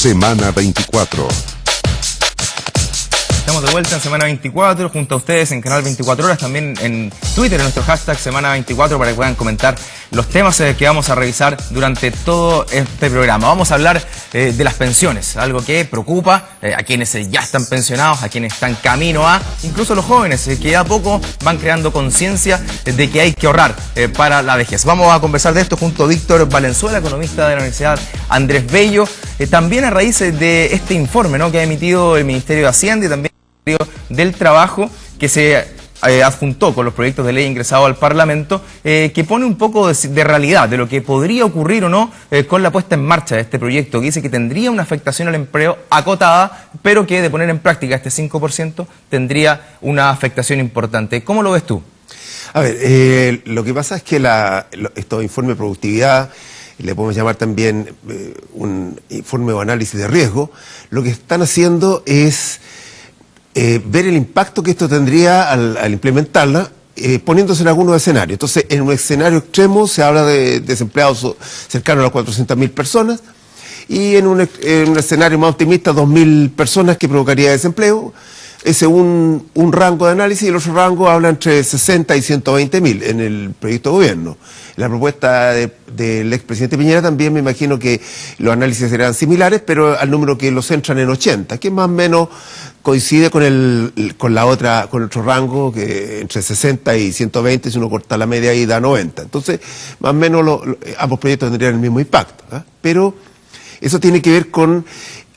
Semana 24. Estamos de vuelta en Semana 24, junto a ustedes en Canal 24 Horas, también en Twitter, en nuestro hashtag Semana 24, para que puedan comentar los temas que vamos a revisar durante todo este programa. Vamos a hablar de las pensiones, algo que preocupa a quienes ya están pensionados, a quienes están camino a, incluso los jóvenes, que de a poco van creando conciencia de que hay que ahorrar para la vejez. Vamos a conversar de esto junto a Víctor Valenzuela, economista de la Universidad Andrés Bello, también a raíz de este informe, ¿no?, que ha emitido el Ministerio de Hacienda y también del Trabajo, que se adjuntó con los proyectos de ley ingresados al Parlamento, que pone un poco de realidad de lo que podría ocurrir o no con la puesta en marcha de este proyecto, que dice que tendría una afectación al empleo acotada, pero que de poner en práctica este 5% tendría una afectación importante. ¿Cómo lo ves tú? A ver, lo que pasa es que estos informes de productividad, le podemos llamar también un informe o análisis de riesgo, lo que están haciendo es ver el impacto que esto tendría al implementarla, poniéndose en algunos escenarios. Entonces, en un escenario extremo se habla de desempleados cercanos a las 400.000 personas, y en un escenario más optimista, 2.000 personas que provocaría desempleo. Ese es un rango de análisis, y el otro rango habla entre 60 y 120.000 en el proyecto de gobierno. La propuesta del expresidente Piñera también me imagino que los análisis serán similares, pero al número que lo centran en 80, que más o menos coincide con otro rango, que entre 60 y 120, si uno corta la media ahí da 90. Entonces, más o menos ambos proyectos tendrían el mismo impacto, ¿eh? Pero eso tiene que ver con...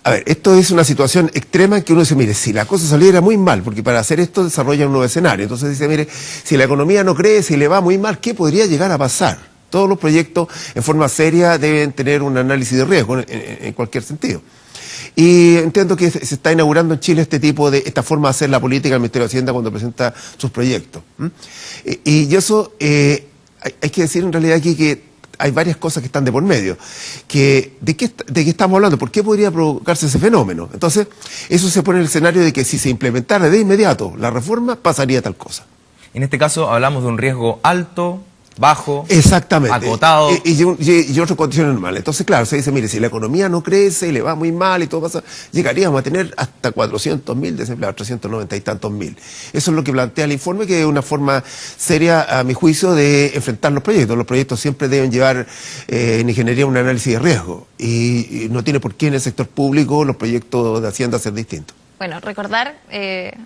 A ver, esto es una situación extrema en que uno dice, mire, si la cosa saliera muy mal, porque para hacer esto desarrolla un nuevo escenario. Entonces dice, mire, si la economía no crece y le va muy mal, ¿qué podría llegar a pasar? Todos los proyectos, en forma seria, deben tener un análisis de riesgo en cualquier sentido. Y entiendo que se está inaugurando en Chile esta forma de hacer la política del Ministerio de Hacienda cuando presenta sus proyectos. Y eso, hay que decir en realidad aquí que hay varias cosas que están de por medio. ¿De qué estamos hablando? ¿Por qué podría provocarse ese fenómeno? Entonces, eso se pone en el escenario de que si se implementara de inmediato la reforma, pasaría tal cosa. En este caso hablamos de un riesgo alto, bajo, exactamente, acotado. Y otras condiciones normales. Entonces, claro, se dice, mire, si la economía no crece y le va muy mal y todo pasa, llegaríamos a tener hasta 400.000 desempleados, 390 y tantos mil. Eso es lo que plantea el informe, que es una forma seria, a mi juicio, de enfrentar los proyectos. Los proyectos siempre deben llevar en ingeniería un análisis de riesgo, y no tiene por qué en el sector público los proyectos de Hacienda ser distintos. Bueno, recordar,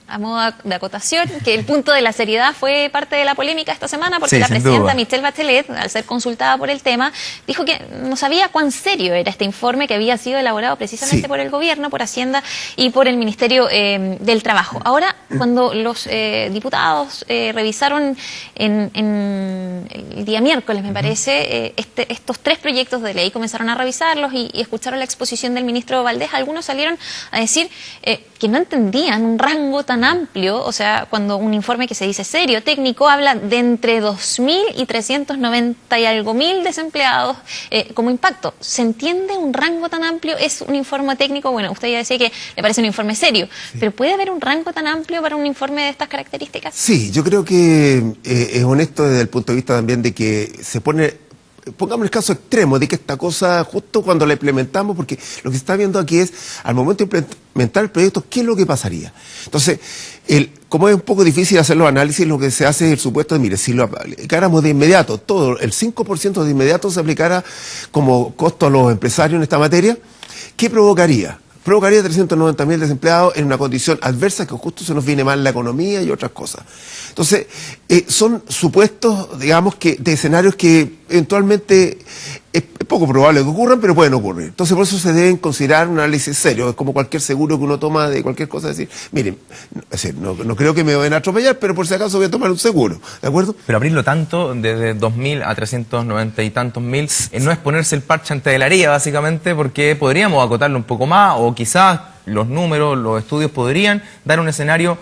a modo de acotación, que el punto de la seriedad fue parte de la polémica esta semana, porque sí, la presidenta duda. Michelle Bachelet, al ser consultada por el tema, dijo que no sabía cuán serio era este informe, que había sido elaborado precisamente por el gobierno, por Hacienda y por el Ministerio del Trabajo. Ahora, cuando los diputados revisaron el día miércoles, me parece, estos tres proyectos de ley, comenzaron a revisarlos y escucharon la exposición del ministro Valdés, algunos salieron a decir que no entendían un rango tan amplio. O sea, cuando un informe que se dice serio, técnico, habla de entre 2.000 y 390 y algo mil desempleados como impacto. ¿Se entiende un rango tan amplio? ¿Es un informe técnico? Bueno, usted ya decía que le parece un informe serio, pero ¿puede haber un rango tan amplio para un informe de estas características? Sí, yo creo que es honesto desde el punto de vista también de que se pone... Pongamos el caso extremo de que esta cosa, justo cuando la implementamos, porque lo que se está viendo aquí es, al momento de implementar el proyecto, ¿qué es lo que pasaría? Entonces, como es un poco difícil hacer los análisis, lo que se hace es el supuesto de, mire, si lo aplicáramos de inmediato, todo, el 5% de inmediato se aplicara como costo a los empresarios en esta materia, ¿qué provocaría? Provocaría 390.000 desempleados en una condición adversa, que justo se nos viene mal la economía y otras cosas. Entonces, son supuestos, digamos, de escenarios que eventualmente es poco probable que ocurran, pero pueden ocurrir. Entonces, por eso se deben considerar un análisis serio. Es como cualquier seguro que uno toma de cualquier cosa, decir, miren, no creo que me vayan a atropellar, pero por si acaso voy a tomar un seguro, ¿de acuerdo? Pero abrirlo tanto, desde 2.000 a 390 y tantos mil, no es ponerse el parche ante la herida, básicamente, porque podríamos acotarlo un poco más, o quizás los números, los estudios podrían dar un escenario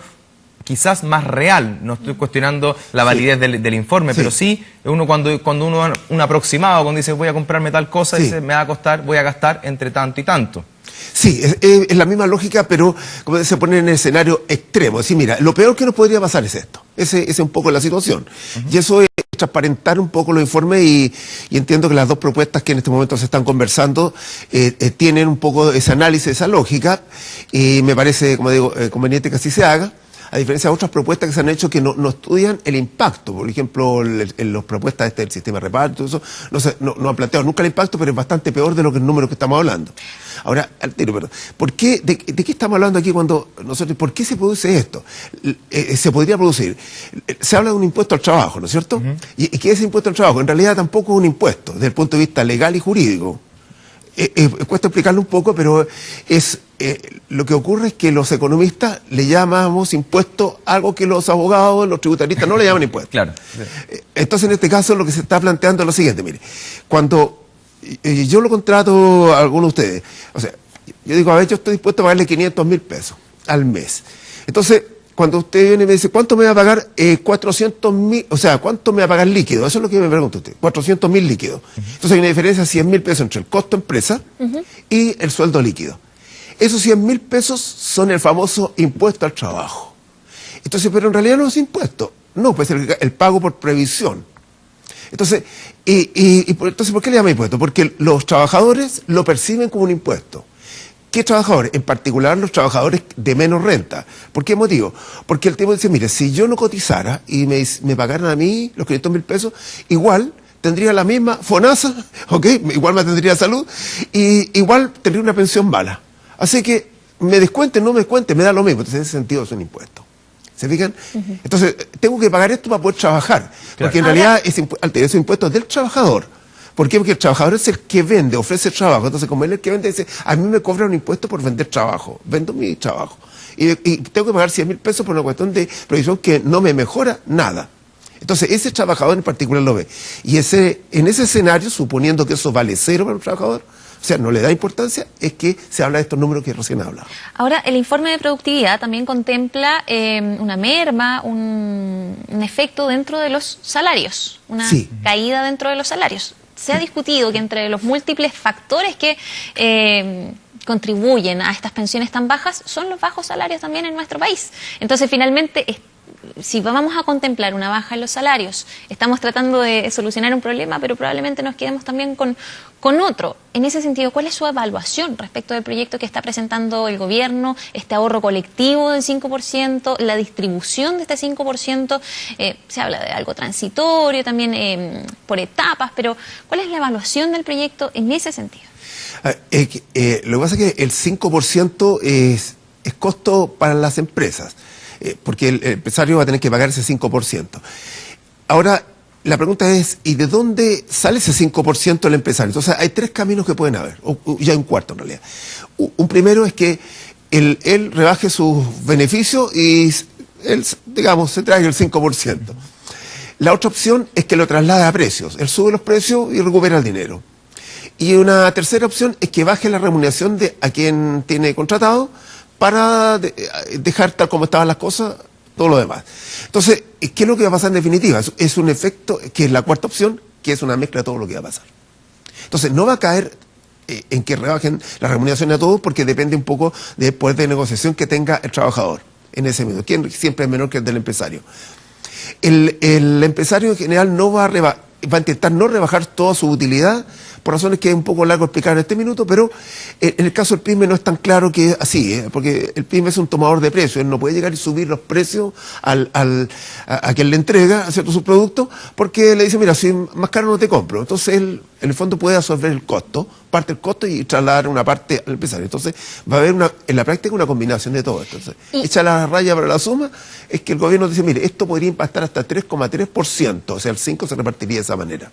quizás más real. No estoy cuestionando la validez del informe, pero sí, uno cuando uno un aproximado, cuando dice voy a comprarme tal cosa, dice me va a costar, voy a gastar entre tanto y tanto. Sí, es la misma lógica, pero como se pone en el escenario extremo. Es decir, mira, lo peor que nos podría pasar es esto. Esa es un poco la situación. Y eso es transparentar un poco los informes y entiendo que las dos propuestas que en este momento se están conversando tienen un poco ese análisis, esa lógica, y me parece, como digo, conveniente que así se haga. A diferencia de otras propuestas que se han hecho que no estudian el impacto. Por ejemplo, en las propuestas del sistema de reparto, eso, no han planteado nunca el impacto, pero es bastante peor de lo que el número que estamos hablando. Ahora, al tiro, perdón. ¿De qué estamos hablando aquí cuando nosotros, por qué se produce esto? Se podría producir. Se habla de un impuesto al trabajo, ¿no es cierto? ¿Y qué es impuesto al trabajo? En realidad tampoco es un impuesto, desde el punto de vista legal y jurídico. Cuesta explicarlo un poco, pero lo que ocurre es que los economistas le llamamos impuesto algo que los abogados, los tributaristas no le llaman impuesto. Claro. Entonces, en este caso, lo que se está planteando es lo siguiente, mire, cuando yo lo contrato a alguno de ustedes, o sea, yo digo, a ver, yo estoy dispuesto a pagarle 500.000 pesos al mes. Entonces, cuando usted viene y me dice, ¿cuánto me va a pagar? 400.000, o sea, ¿cuánto me va a pagar líquido? Eso es lo que me pregunta usted, 400.000 líquidos. Entonces hay una diferencia de 100.000 pesos entre el costo empresa y el sueldo líquido. Esos 100.000 pesos son el famoso impuesto al trabajo. Entonces, pero en realidad no es impuesto, no, pues el pago por previsión. Entonces, entonces, ¿por qué le llama impuesto? Porque los trabajadores lo perciben como un impuesto. ¿Qué trabajadores? En particular los trabajadores de menos renta. ¿Por qué motivo? Porque el tipo dice, mire, si yo no cotizara y me pagaran a mí los 500.000 pesos, igual tendría la misma FONASA, ¿ok? Igual me tendría salud, y igual tendría una pensión mala. Así que me descuenten, no me descuenten, me da lo mismo. Entonces, en ese sentido es un impuesto. ¿Se fijan? Entonces, tengo que pagar esto para poder trabajar. Claro. Porque en realidad ese impuesto es del trabajador. ¿Por qué? Porque el trabajador es el que vende, ofrece trabajo. Entonces, como él es el que vende, dice, a mí me cobran un impuesto por vender trabajo. Vendo mi trabajo. Y tengo que pagar 100.000 pesos por una cuestión de provisión que no me mejora nada. Entonces, ese trabajador en particular lo ve. Y en ese escenario, suponiendo que eso vale cero para el trabajador, o sea, no le da importancia, es que se habla de estos números que recién hablaba. Ahora, el informe de productividad también contempla una merma, un efecto dentro de los salarios, una caída dentro de los salarios. Se ha discutido que entre los múltiples factores que contribuyen a estas pensiones tan bajas son los bajos salarios también en nuestro país. Entonces, finalmente, si vamos a contemplar una baja en los salarios, estamos tratando de solucionar un problema, pero probablemente nos quedemos también con otro. En ese sentido, ¿cuál es su evaluación respecto del proyecto que está presentando el gobierno, este ahorro colectivo del 5%, la distribución de este 5%? Se habla de algo transitorio, también por etapas, pero ¿cuál es la evaluación del proyecto en ese sentido? Lo que pasa es que el 5% es costo para las empresas. Porque el empresario va a tener que pagar ese 5%. Ahora, la pregunta es, ¿y de dónde sale ese 5% del empresario? Entonces, hay tres caminos que pueden haber, o ya hay un cuarto en realidad. Un primero es que él rebaje sus beneficios y él, digamos, se traiga el 5%. La otra opción es que lo traslade a precios. Él sube los precios y recupera el dinero. Y una tercera opción es que baje la remuneración a quien tiene contratado, para dejar tal como estaban las cosas, todo lo demás. Entonces, ¿qué es lo que va a pasar en definitiva? Es un efecto, que es la cuarta opción, que es una mezcla de todo lo que va a pasar. Entonces, no va a caer en que rebajen la remuneración a todos, porque depende un poco del poder de negociación que tenga el trabajador en ese momento, que siempre es menor que el del empresario. El empresario en general no va a intentar no rebajar toda su utilidad, por razones que es un poco largo explicar en este minuto, pero en el caso del PYME no es tan claro que así, porque el PYME es un tomador de precios, él no puede llegar y subir los precios a quien le entrega, ¿cierto?, sus productos, porque le dice, mira, si más caro no te compro. Entonces él, en el fondo, puede absorber el costo, parte del costo y trasladar una parte al empresario. Entonces va a haber en la práctica una combinación de todo esto. Entonces, echa la raya para la suma, es que el gobierno dice, mire, esto podría impactar hasta 3,3%, o sea, el 5% se repartiría de esa manera.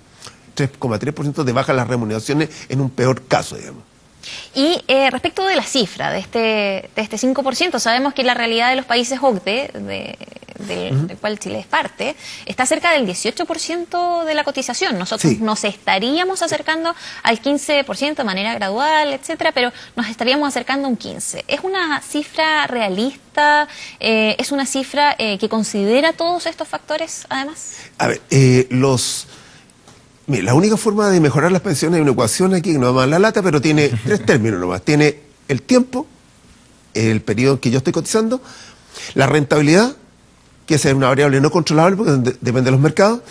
3,3% de baja las remuneraciones en un peor caso, digamos. Y respecto de la cifra de este 5%, sabemos que la realidad de los países OCDE, del cual Chile es parte, está cerca del 18% de la cotización. Nosotros nos estaríamos acercando al 15% de manera gradual, etcétera, pero nos estaríamos acercando a un 15%. ¿Es una cifra realista? ¿Es una cifra que considera todos estos factores, además? A ver, mira, la única forma de mejorar las pensiones es una ecuación aquí que no va a la lata, pero tiene tres términos nomás. Tiene el tiempo, el periodo en que yo estoy cotizando, la rentabilidad que esa es una variable no controlable porque depende de los mercados,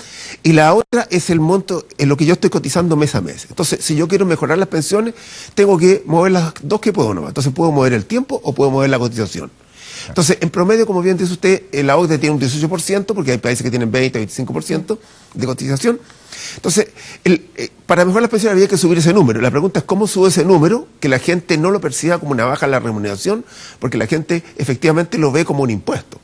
y la otra es el monto en lo que yo estoy cotizando mes a mes. Entonces, si yo quiero mejorar las pensiones, tengo que mover las dos que puedo nomás. Entonces, puedo mover el tiempo o puedo mover la cotización. Entonces, en promedio, como bien dice usted, la OCDE tiene un 18%, porque hay países que tienen 20, 25% de cotización. Entonces, para mejorar las pensiones había que subir ese número. La pregunta es cómo sube ese número, que la gente no lo perciba como una baja en la remuneración, porque la gente efectivamente lo ve como un impuesto.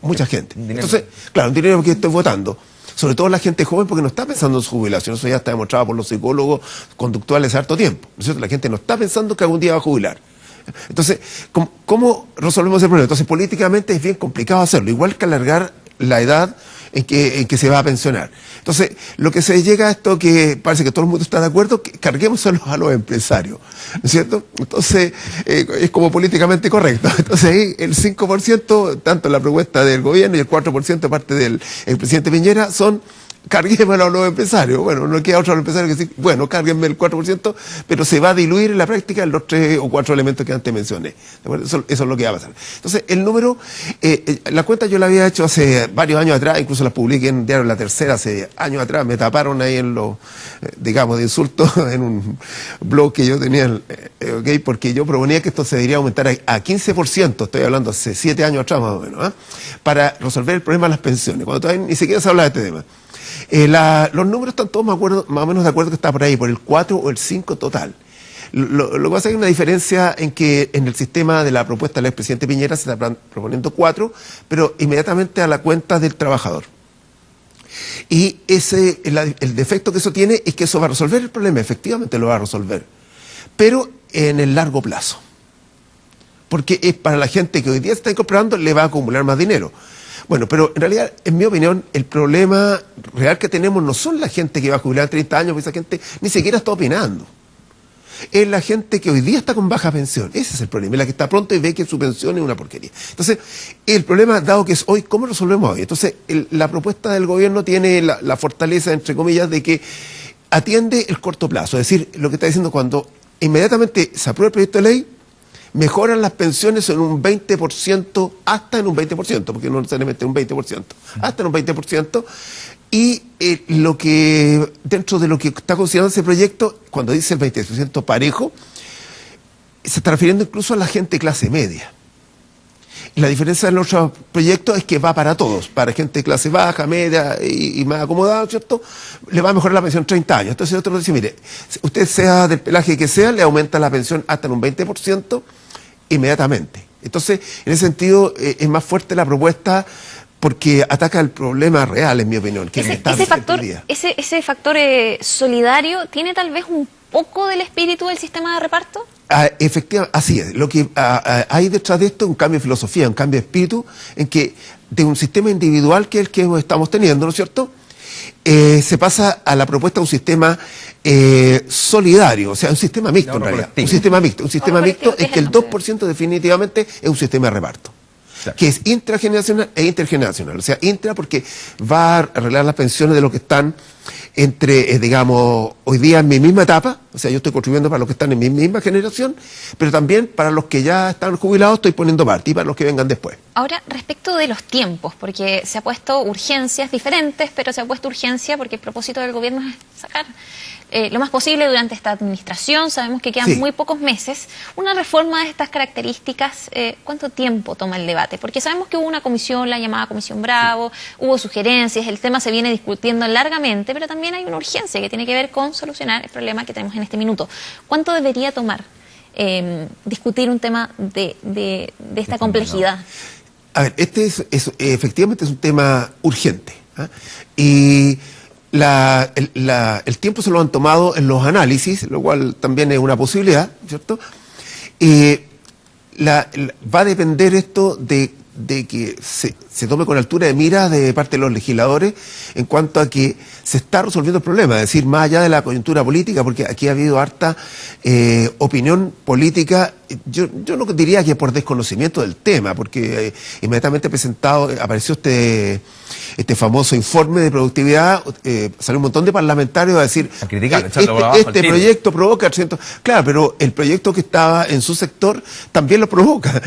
Mucha gente. Entonces, claro, un dinero que estoy votando. Sobre todo la gente joven, porque no está pensando en su jubilación. Eso ya está demostrado por los psicólogos conductuales hace harto tiempo. ¿No es cierto? La gente no está pensando que algún día va a jubilar. Entonces, ¿cómo resolvemos el problema? Entonces, políticamente es bien complicado hacerlo. Igual que alargar la edad en que se va a pensionar. Entonces, lo que se llega a esto que parece que todo el mundo está de acuerdo, que carguemos a los empresarios, ¿no es cierto? Entonces, es como políticamente correcto. Entonces, ahí el 5%, tanto la propuesta del gobierno y el 4% de parte del presidente Piñera, son carguémoslo a los empresarios. Bueno, no queda otro empresario que decir, bueno, cárguenme el 4%, pero se va a diluir en la práctica en los 3 o 4 elementos que antes mencioné. Eso es lo que va a pasar. Entonces, el número, la cuenta yo la había hecho hace varios años atrás, incluso la publiqué en Diario La Tercera hace años atrás, me taparon ahí en los, digamos, de insultos en un blog que yo tenía, porque yo proponía que esto se debería aumentar a 15%, estoy hablando hace 7 años atrás más o menos, para resolver el problema de las pensiones, cuando todavía ni siquiera se habla de este tema. Los números están todos más o menos de acuerdo que está por ahí, por el 4 o el 5 total. Lo que pasa es que hay una diferencia en que en el sistema de la propuesta del expresidente Piñera se está proponiendo 4, pero inmediatamente a la cuenta del trabajador. Y el defecto que eso tiene es que eso va a resolver el problema, efectivamente lo va a resolver, pero en el largo plazo. Porque es para la gente que hoy día se está incorporando, le va a acumular más dinero. Bueno, pero en realidad, en mi opinión, el problema real que tenemos no son la gente que va a jubilar en 30 años, porque esa gente ni siquiera está opinando. Es la gente que hoy día está con baja pensión. Ese es el problema. Es la que está pronto y ve que su pensión es una porquería. Entonces, el problema, dado que es hoy, ¿cómo resolvemos hoy? Entonces, la propuesta del gobierno tiene la fortaleza, entre comillas, de que atiende el corto plazo. Es decir, lo que está diciendo, cuando inmediatamente se aprueba el proyecto de ley, mejoran las pensiones en un 20%, hasta en un 20%, porque no necesariamente un 20%, hasta en un 20%, y lo que, dentro de lo que está considerando ese proyecto, cuando dice el 20% parejo, se está refiriendo incluso a la gente de clase media. Y la diferencia de nuestro proyecto es que va para todos, para gente de clase baja, media y más acomodada, ¿cierto? Le va a mejorar la pensión 30 años. Entonces otro dice, mire, usted sea del pelaje que sea, le aumenta la pensión hasta en un 20% inmediatamente. Entonces, en ese sentido, es más fuerte la propuesta porque ataca el problema real, en mi opinión. Que ese factor solidario tiene tal vez un poco del espíritu del sistema de reparto. Efectivamente, así es. Lo que hay detrás de esto es un cambio de filosofía, un cambio de espíritu, en que de un sistema individual que es el que estamos teniendo, ¿no es cierto?, se pasa a la propuesta de un sistema solidario, o sea, un sistema mixto en realidad. Un sistema mixto es que el 2% definitivamente es un sistema de reparto. Claro. Que es intrageneracional e intergeneracional. O sea, intra porque va a arreglar las pensiones de los que están entre, digamos, hoy día en mi misma etapa, o sea, yo estoy contribuyendo para los que están en mi misma generación, pero también para los que ya están jubilados estoy poniendo parte y para los que vengan después. Ahora, respecto de los tiempos, porque se ha puesto urgencias diferentes, pero se ha puesto urgencia porque el propósito del gobierno es sacar lo más posible durante esta administración. Sabemos que quedan muy pocos meses. Una reforma de estas características, ¿cuánto tiempo toma el debate? Porque sabemos que hubo una comisión, la llamada Comisión Bravo, hubo sugerencias, el tema se viene discutiendo largamente, pero también hay una urgencia que tiene que ver con solucionar el problema que tenemos en este minuto. ¿Cuánto debería tomar discutir un tema de esta complejidad? A ver, efectivamente es un tema urgente, y el tiempo se lo han tomado en los análisis, lo cual también es una posibilidad, ¿cierto? Va a depender esto de que se tome con altura de mira de parte de los legisladores en cuanto a que se está resolviendo el problema, es decir, más allá de la coyuntura política, porque aquí ha habido harta opinión política. Yo no diría que por desconocimiento del tema, porque inmediatamente presentado apareció este famoso informe de productividad, salió un montón de parlamentarios a decir a criticar, este proyecto provoca 300. Claro, pero el proyecto que estaba en su sector también lo provoca,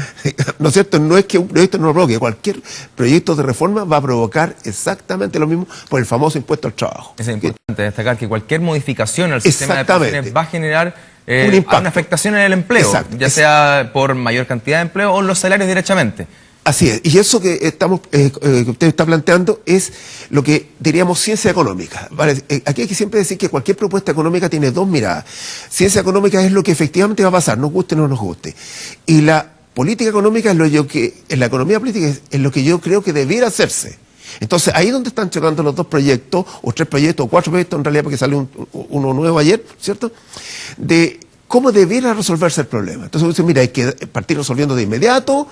¿no es cierto? No es que un proyecto no lo provoque, cualquier proyectos de reforma va a provocar exactamente lo mismo por el famoso impuesto al trabajo. Es importante destacar que cualquier modificación al sistema de pensiones va a generar una afectación en el empleo, ya sea por mayor cantidad de empleo o en los salarios directamente. Así es, y eso que que usted está planteando es lo que diríamos ciencia económica. ¿Vale? Aquí hay que siempre decir que cualquier propuesta económica tiene dos miradas. Ciencia económica es lo que efectivamente va a pasar, nos guste o no nos guste. Y la política económica en la economía política es lo que yo creo que debiera hacerse. Entonces, ahí es donde están chocando los dos proyectos, o tres proyectos, o cuatro proyectos, en realidad, porque salió uno nuevo ayer, ¿cierto?, de cómo debiera resolverse el problema. Entonces, usted mira, hay que partir resolviendo de inmediato,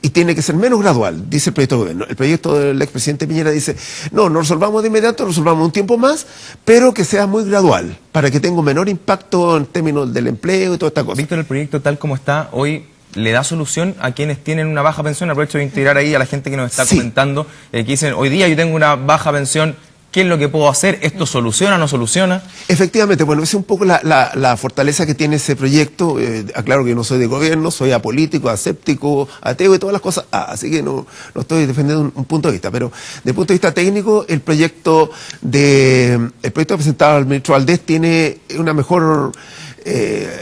y tiene que ser menos gradual, dice el proyecto de gobierno. El proyecto del expresidente Piñera dice, no resolvamos de inmediato, resolvamos un tiempo más, pero que sea muy gradual, para que tenga un menor impacto en términos del empleo y toda esta cosa. Víctor, el proyecto tal como está hoy, ¿le da solución a quienes tienen una baja pensión? Aprovecho de integrar ahí a la gente que nos está comentando, que dicen, hoy día yo tengo una baja pensión, ¿qué es lo que puedo hacer? ¿Esto soluciona o no soluciona? Efectivamente, bueno, esa es un poco la fortaleza que tiene ese proyecto. Aclaro que yo no soy de gobierno, soy apolítico, aséptico, ateo y todas las cosas. Así que no estoy defendiendo un punto de vista. Pero desde el punto de vista técnico, el proyecto presentado al ministro Valdés tiene una mejor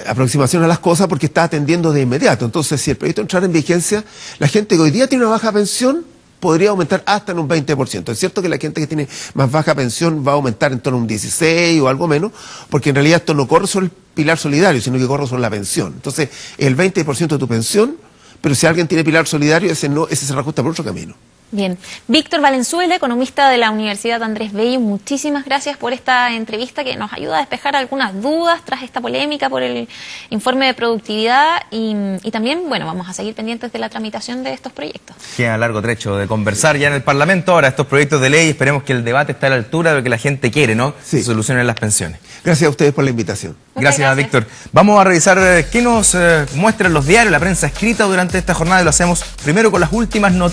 aproximación a las cosas porque está atendiendo de inmediato. Entonces, si el proyecto entrara en vigencia, la gente que hoy día tiene una baja pensión podría aumentar hasta en un 20%. Es cierto que la gente que tiene más baja pensión va a aumentar en torno a un 16 o algo menos, porque en realidad esto no corre sobre el pilar solidario, sino que corre sobre la pensión. Entonces, el 20% de tu pensión, pero si alguien tiene pilar solidario, ese se reajusta por otro camino. Bien. Víctor Valenzuela, economista de la Universidad Andrés Bello, muchísimas gracias por esta entrevista que nos ayuda a despejar algunas dudas tras esta polémica por el informe de productividad y también, bueno, vamos a seguir pendientes de la tramitación de estos proyectos. Queda largo trecho de conversar ya en el Parlamento ahora estos proyectos de ley. Esperemos que el debate esté a la altura de lo que la gente quiere, ¿no? Sí. Se solucionen las pensiones. Gracias a ustedes por la invitación. Gracias, Víctor. Vamos a revisar qué nos muestran los diarios, la prensa escrita durante esta jornada y lo hacemos primero con las últimas noticias.